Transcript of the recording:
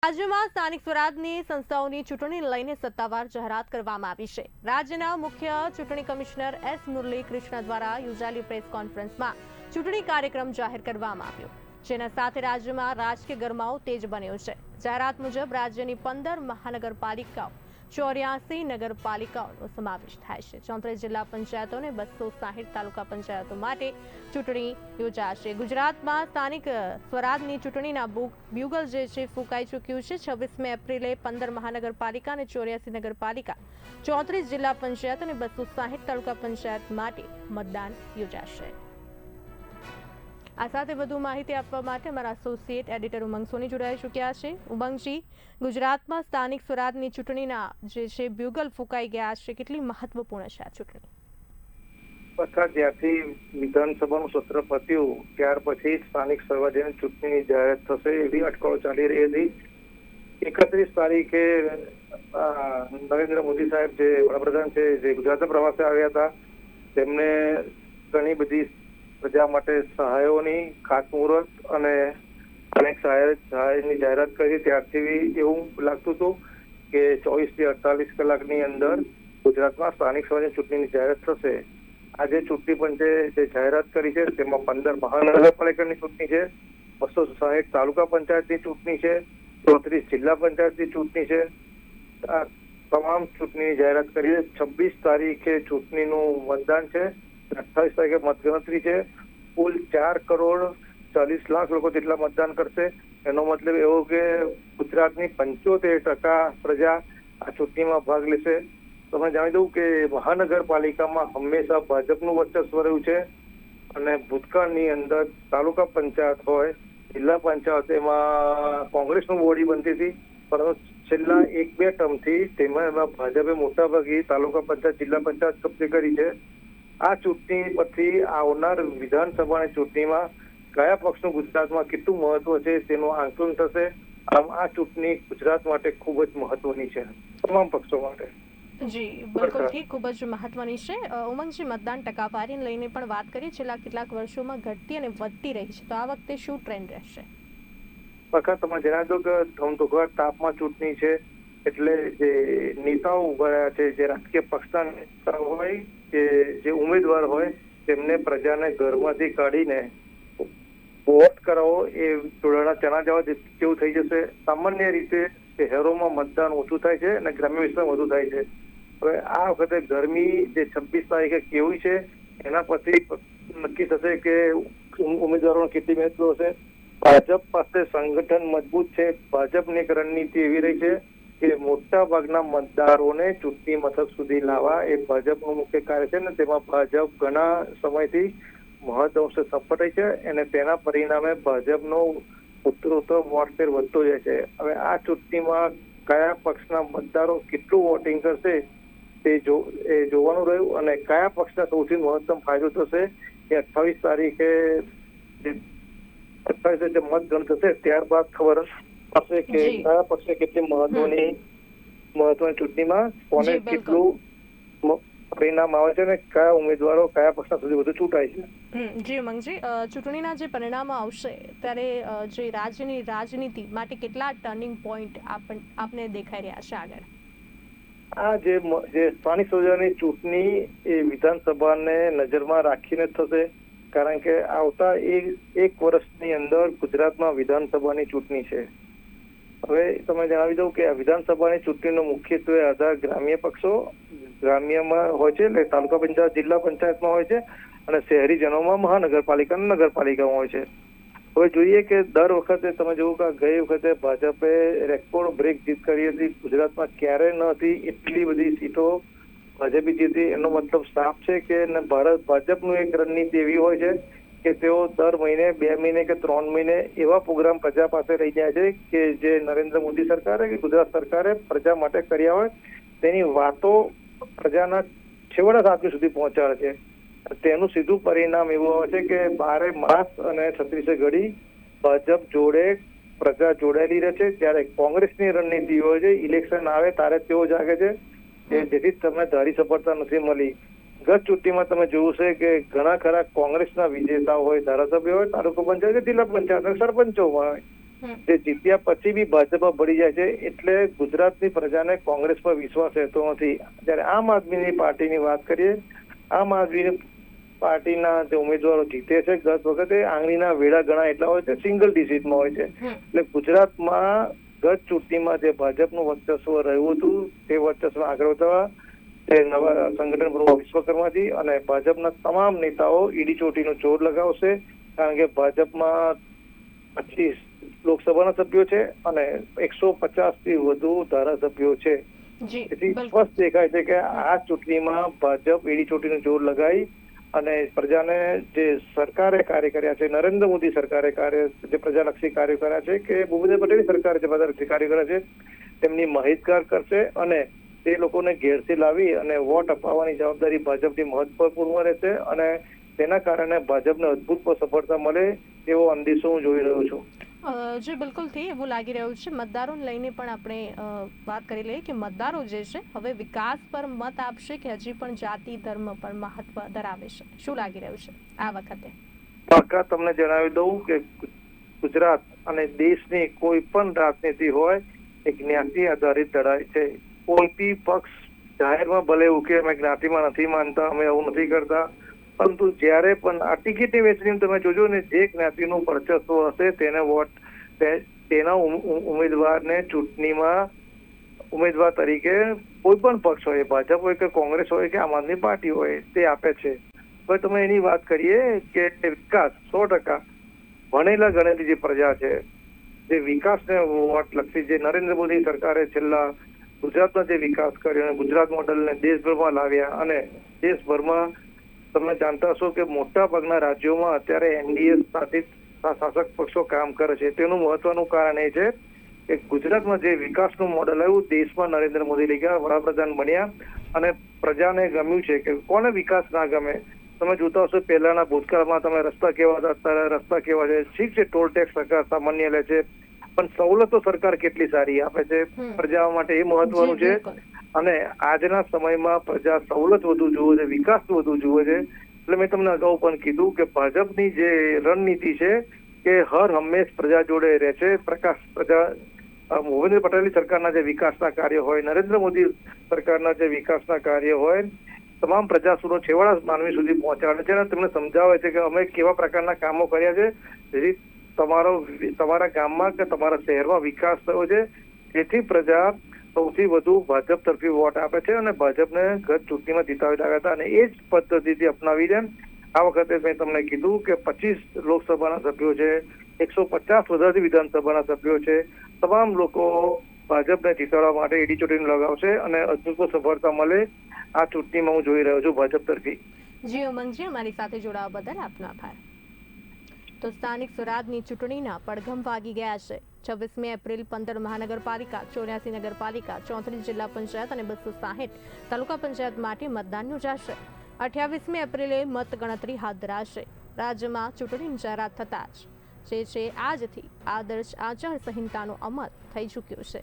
રાજ્યમાં સ્થાનિક સ્વરાજની સંસ્થાઓની ચૂંટણી લઈને સત્તાવાર જાહેરાત કરવામાં આવી છે। રાજ્યના મુખ્ય ચૂંટણી કમિશનર એસ મુરલી કૃષ્ણ દ્વારા યોજાયેલી પ્રેસ કોન્ફરન્સમાં ચૂંટણી કાર્યક્રમ જાહેર કરવામાં આવ્યો, જેના સાથે રાજ્યમાં રાજકીય ગરમાવો તેજ બન્યો છે। જાહેરાત મુજબ રાજ્યની 15 મહાનગરપાલિકાઓ 84 નગરપાલિકાઓનો સમાવેશ થાય છે। 34 જિલ્લા પંચાયતો અને 260 તાલુકા પંચાયતો માટે ચૂંટણી યોજાશે। ગુજરાતમાં સ્થાનિક સ્વરાજની ચૂંટણીના બ્યુગલ જે છે ફૂંકાઈ ચૂક્યું છે। 26 એપ્રિલે 15 મહાનગરપાલિકા અને 84 નગરપાલિકા, 34 જિલ્લા પંચાયત અને 260 તાલુકા પંચાયત માટે મતદાન યોજાશે। આ સાથે વધુ માહિતી આપવા માટે અમારા એસોસિએટ એડિટર ઉમંગ સોની જોડાઈ ચૂક્યા છે। ઉમંગજી, ગુજરાતમાં સ્થાનિક સ્વરાજની ચૂંટણીના જે છે બ્યુગલ ફૂંકાઈ ગયા છે, કેટલી મહત્વપૂર્ણ છે આ ચૂંટણી? જ્યારથી વિધાનસભાનું સત્ર પત્યું ત્યાર પછી સ્થાનિક સ્વરાજ્યની ચૂંટણીની જાહેરાત થશે એવી અટકળો ચાલી રહી હતી। 31 તારીખે નરેન્દ્ર મોદી સાહેબ જે વડાપ્રધાન છે, જે ગુજરાતના પ્રવાસે આવ્યા હતા, તેમને ઘણી બધી પ્રજા માટે સહાયોની ખાતમુહૂર્ત અને અનેક સહાયની જાહેરાત કરી। ત્યારથી એવું લાગતું હતું કે 24 થી 48 કલાકની અંદર ગુજરાતમાં સ્થાનિક સ્વરાજ્યની ચૂંટણીની જાહેરાત થશે। આજે ચૂંટણી પંચે જે જાહેરાત કરી છે તેમાં 15 મહાનગરપાલિકાની ચૂંટણી છે, 260 તાલુકા પંચાયતની ચૂંટણી છે, 34 જિલ્લા પંચાયતની ચૂંટણી છે। આ તમામ ચૂંટણીની જાહેરાત કરી છે। 26 તારીખે ચૂંટણીનું મતદાન છે, 28 તારીખે મતગણતરી છે। કુલ 4 કરોડ 40 લાખ લોકો જેટલા મતદાન કરશે। એનો મતલબ એવો કે ગુજરાતની 75% પ્રજા આ ચૂંટણીમાં ભાગ લેશે। તમે જાણી દઉં કે મહાનગરપાલિકામાં હંમેશા ભાજપનું વર્ચસ્વ રહ્યું છે અને ભૂતકાળની અંદર તાલુકા પંચાયત હોય, જિલ્લા પંચાયત, એમાં કોંગ્રેસનું બોડી બનતી હતી, પરંતુ છેલ્લા 1-2 ટર્મથી તેમાં ભાજપે મોટાભાગે તાલુકા પંચાયત, જિલ્લા પંચાયત કબજે કરી છે। આ ચૂંટણી પછી આવનાર વિધાનસભાની ચૂંટણીમાં કયા પક્ષનું ગુજરાતમાં કેટલું મહત્વ છે તેનું આંકલન થશે। આમ આ ચૂંટણી ગુજરાત માટે ખૂબ જ મહત્વની છે, તમામ પક્ષો માટે। જી બિલકુલથી ખૂબ જ મહત્વની છે। ઉમંગજી, મતદાન ટકાવારીને લઈને પણ વાત કરીએ, છેલ્લા કેટલાક વર્ષોમાં ઘટતી અને વધતી રહી છે, તો આ વખતે શું ટ્રેન્ડ રહેશે? તમે જણાવી દો કે ધમધોકાર તાપમાં ચૂંટણી છે, એટલે જે નેતાઓ ઉભા રહ્યા છે, જે રાજકીય પક્ષના નેતા હોય કે જે ઉમેદવાર હોય, તેમને પ્રજાને ઘરમાંથી કાઢીને વોટ કરાવો એ ટોળાના ચણા જવા જેવું થઈ જશે। સામાન્ય રીતે શહેરોમાં મતદાન ઓછું થાય છે અને ગ્રામ્ય વિસ્તારમાં વધુ થાય છે। હવે આ વખતે ગરમી જે 26 તારીખે કેવી છે એના પછી નક્કી થશે કે ઉમેદવારોને કેટલી મહેનત હશે। ભાજપ પાસે સંગઠન મજબૂત છે। ભાજપની એક રણનીતિ એવી રહી છે કે મોટા ભાગના મતદારોને ચૂંટણી મથક સુધી લાવવા એ ભાજપનું મુખ્ય કાર્ય છે અને તેમાં ભાજપ ઘણા સમયથી મહદઅંશે સફળ રહી છે અને તેના પરિણામે ભાજપનો ઉત્તરોત્તર વોટશેર વધતો જાય છે। હવે આ ચૂંટણીમાં કયા પક્ષના મતદારો કેટલું વોટિંગ કરશે તે જોવાનું રહ્યું અને કયા પક્ષને સૌથી મહત્તમ ફાયદો થશે એ 28 તારીખે મતગણતરી થશે, ત્યારબાદ ખબર પડશે કે કયા પક્ષે કેટલી મહત્વની ચૂંટણીમાં કોને કેટલું પરિણામ આવે છે અને કયા ઉમેદવારો કયા પક્ષના સુધી વધુ ચૂંટાય છે। જી ઉમંગજી, ચૂંટણીના જે પરિણામો આવશે ત્યારે જે રાજ્યની રાજનીતિ માટે કેટલા ટર્નિંગ પોઈન્ટ આપને દેખાઈ રહ્યા છે આગળ? આ જે સ્થાનિક સ્વરાજ્યની ચૂંટણી એ વિધાનસભાને નજરમાં રાખીને થશે, કારણ કે આવતા એક વર્ષની અંદર ગુજરાતમાં વિધાનસભાની ચૂંટણી છે। હવે તમે જણાવી દઉં કે આ વિધાનસભાની ચૂંટણીનો મુખ્યત્વે આધાર ગ્રામ્ય પક્ષો ગ્રામ્યમાં હોય છે, એટલે તાલુકા પંચાયત, જિલ્લા પંચાયતમાં હોય છે અને શહેરીજનોમાં મહાનગરપાલિકા અને નગરપાલિકામાં હોય છે। હવે જોઈએ કે દર વખતે તમે જોવું કે ગઈ વખતે ભાજપે રેકોર્ડ બ્રેક જીત કરી હતી। ગુજરાતમાં ક્યારેય ન હતી એટલી બધી સીટો ભાજપે જીતી। એનો મતલબ સાફ છે કે ભાજપનું એક રણનીતિ એવી હોય છે કે તેઓ દર મહિને, 2 મહિને કે 3 મહિને એવા પ્રોગ્રામ પ્રજા પાસે રહી જાય છે કે જે નરેન્દ્ર મોદી સરકારે કે ગુજરાત સરકારે પ્રજા માટે કર્યા હોય તેની વાતો પ્રજાના છેવાડા સાથી સુધી પહોંચાડે છે। તેનું સીધું પરિણામ એવું હોય છે કે 12 માસ અને 36 ઘડી ભાજપ જોડે પ્રજા જોડાયેલી રહે છે, જ્યારે કોંગ્રેસની રણનીતિ હોય છે ઇલેક્શન આવે ત્યારે તેઓ જાગે છે, જેથી તમને ધારી સફળતા નથી મળી। ગત ચૂંટણીમાં તમે જોયું છે કે ઘણા ખરા કોંગ્રેસના વિજેતાઓ હોય, ધારાસભ્યો હોય, તાલુકા પંચાયત, જિલ્લા પંચાયત, સરપંચો હોય, જે જીત્યા પછી બી ભાજપમાં ભળી જાય છે. એટલે ગુજરાતની પ્રજાને કોંગ્રેસ પર વિશ્વાસ રહેતો નથી. જ્યારે આમ આદમીની પાર્ટીની વાત કરીએ, આમ આદમી પાર્ટીના જે ઉમેદવારો જીતે છે ગત વખતે આંગળીના વેળા ગણા એટલા હોય છે, સિંગલ ડિજિટમાં હોય છે. એટલે ગુજરાતમાં ગત ચૂંટણીમાં જે ભાજપનું વર્ચસ્વ રહ્યું હતું તે વર્ચસ્વ આગળ વધવા તે નવા સંગઠન પ્રમુખ વિશ્વકર્માજી અને ભાજપના તમામ નેતાઓ ઈડી ચોટીનું જોર લગાવશે. કારણ કે ભાજપમાં 25 લોકસભાના સભ્યો છે અને 150 થી વધુ ધારાસભ્યો છે. તેથી સ્પષ્ટ દેખાય છે કે આ ચૂંટણીમાં ભાજપ ઈડી ચોટીનું જોર લગાવી અને પ્રજાને જે સરકારે કાર્ય કર્યા છે, નરેન્દ્ર મોદી સરકારે જે પ્રજાલક્ષી કાર્ય કર્યા છે કે ભૂપેન્દ્ર પટેલની સરકારે જે પ્રજાલક્ષી કાર્ય કર્યા છે તેમની માહિતગાર કરશે અને તે લોકોને ઘેરથી લાવી અને વોટ અપાવવાની જવાબદારી ભાજપની મહત્વપૂર્ણ રહેશે અને તેના કારણે ભાજપને અદભુત સફળતા મળે એવો અંદેશો હું જોઈ રહ્યો છું. જી બિલકુલથી એવું લાગી રહ્યું છે. મતદારોને લઈને પણ આપણે વાત કરી લઈએ કે મતદારો જે છે હવે વિકાસ પર મત આપશે કે હજી પણ જાતિ ધર્મ પર મહત્વ ધરાવે છે? શું લાગી રહ્યું છે આ વખતે? પાક્કા તમને જણાવી દઉં કે ગુજરાત અને દેશની કોઈ પણ રાજનીતિ હોય એ જ્ઞાતિ આધારિત લડાઈ છે. કોઈ બી પક્ષ જાહેરમાં ભલે એવું કે અમે જ્ઞાતિમાં નથી માનતા, અમે આવું નથી કરતા, પરંતુ જ્યારે પણ આ ટિકિટની વહેંચણી તમે જોજો ને, જે જ્ઞાતિનું વર્ચસ્વ હશે તેને વોટ તેના ઉમેદવારને ચૂંટણીમાં ઉમેદવાર તરીકે કોઈ પણ પક્ષ હોય, ભાજપ હોય કે કોંગ્રેસ હોય કે આમ આદમી પાર્ટી હોય, તે આપે છે. હવે તમે એની વાત કરીએ કે વિકાસ 100% ભણેલા ગણેલી જે પ્રજા છે, જે વિકાસને વોટ લક્ષી, જે નરેન્દ્ર મોદી સરકારે છેલ્લા ગુજરાતમાં જે વિકાસ કર્યો અને ગુજરાત મોડલને દેશભરમાં લાવ્યા અને દેશભરમાં તમે જાણતા હશો કે મોટા ભાગના રાજ્યોમાં અત્યારે એનડીએ શાસક પક્ષો કામ કરે છે. તેનું મહત્વનું કારણ એ છે કે ગુજરાતમાં જે વિકાસનું મોડલ આવ્યું, દેશમાં નરેન્દ્ર મોદી લઈ ગયા, વડાપ્રધાન બન્યા અને પ્રજાને ગમ્યું છે. કે કોને વિકાસ ના ગમે? તમે જોતા હશો પહેલાના ભૂતકાળમાં તમે રસ્તા કેવા હતા, અત્યારે રસ્તા કેવા છે. ઠીક છે, ટોલ ટેક્સ સરકાર સામાન્ય લે છે, પણ સવલતો સરકાર કેટલી સારી આપે છે પ્રજા માટે, એ મહત્વનું છે. અને આજના સમયમાં પ્રજા સવલત વધુ જુએ છે, વિકાસ વધુ જુએ છે. એટલે મેં તમને અગાઉ પણ કીધું કે ભાજપની જે રણનીતિ છે કે હર હંમેશ પ્રજા જોડે રહે છે. ભૂપેન્દ્ર પટેલની સરકારના જે વિકાસના કાર્ય હોય, નરેન્દ્ર મોદી સરકારના જે વિકાસના કાર્ય હોય, તમામ પ્રજા સુધી છેવાડા માનવી સુધી પહોંચાડે છે અને તેમને સમજાવે છે કે અમે કેવા પ્રકારના કામો કર્યા છે જેથી તમારા ગામમાં કે તમારા શહેરમાં વિકાસ થયો છે. તેથી પ્રજા સૌથી વધુ ભાજપ તરફી વોટ આપે છે અને ભાજપને ગત ચૂંટણીમાં જીતાવી લાવ્યા હતા અને એ જ પદ્ધતિથી અપનાવી છે. આ વખતે મેં તમને કીધું કે 25 લોકસભાના સભ્યો છે, 150 વધારે વિધાનસભાના સભ્યો છે. તમામ લોકો ભાજપને જીતાડવા માટે ઈડી ચોટીનું લગાવશે અને અદભુત સફળતા મળે આ ચૂંટણીમાં હું જોઈ રહ્યો છું ભાજપ તરફી. જી ઉમંગજી, અમારી સાથે જોડાવા બદલ આપનો આભાર. તો સ્થાનિક સ્વરાજની ચૂંટણીના પડઘમ વાગી ગયા છે. 26મી એપ્રિલ 15 મહાનગરપાલિકા, 84 નગરપાલિકા, 34 જિલ્લા પંચાયત અને 260 તાલુકા પંચાયત માટે મતદાન યોજાશે. 28મી એપ્રિલે મતગણતરી હાથ ધરાશે. રાજ્યમાં ચૂંટણીની જાહેરાત થતાં જ જે છે આજથી આદર્શ આચાર સંહિતાનો અમલ થઈ ચૂક્યો છે.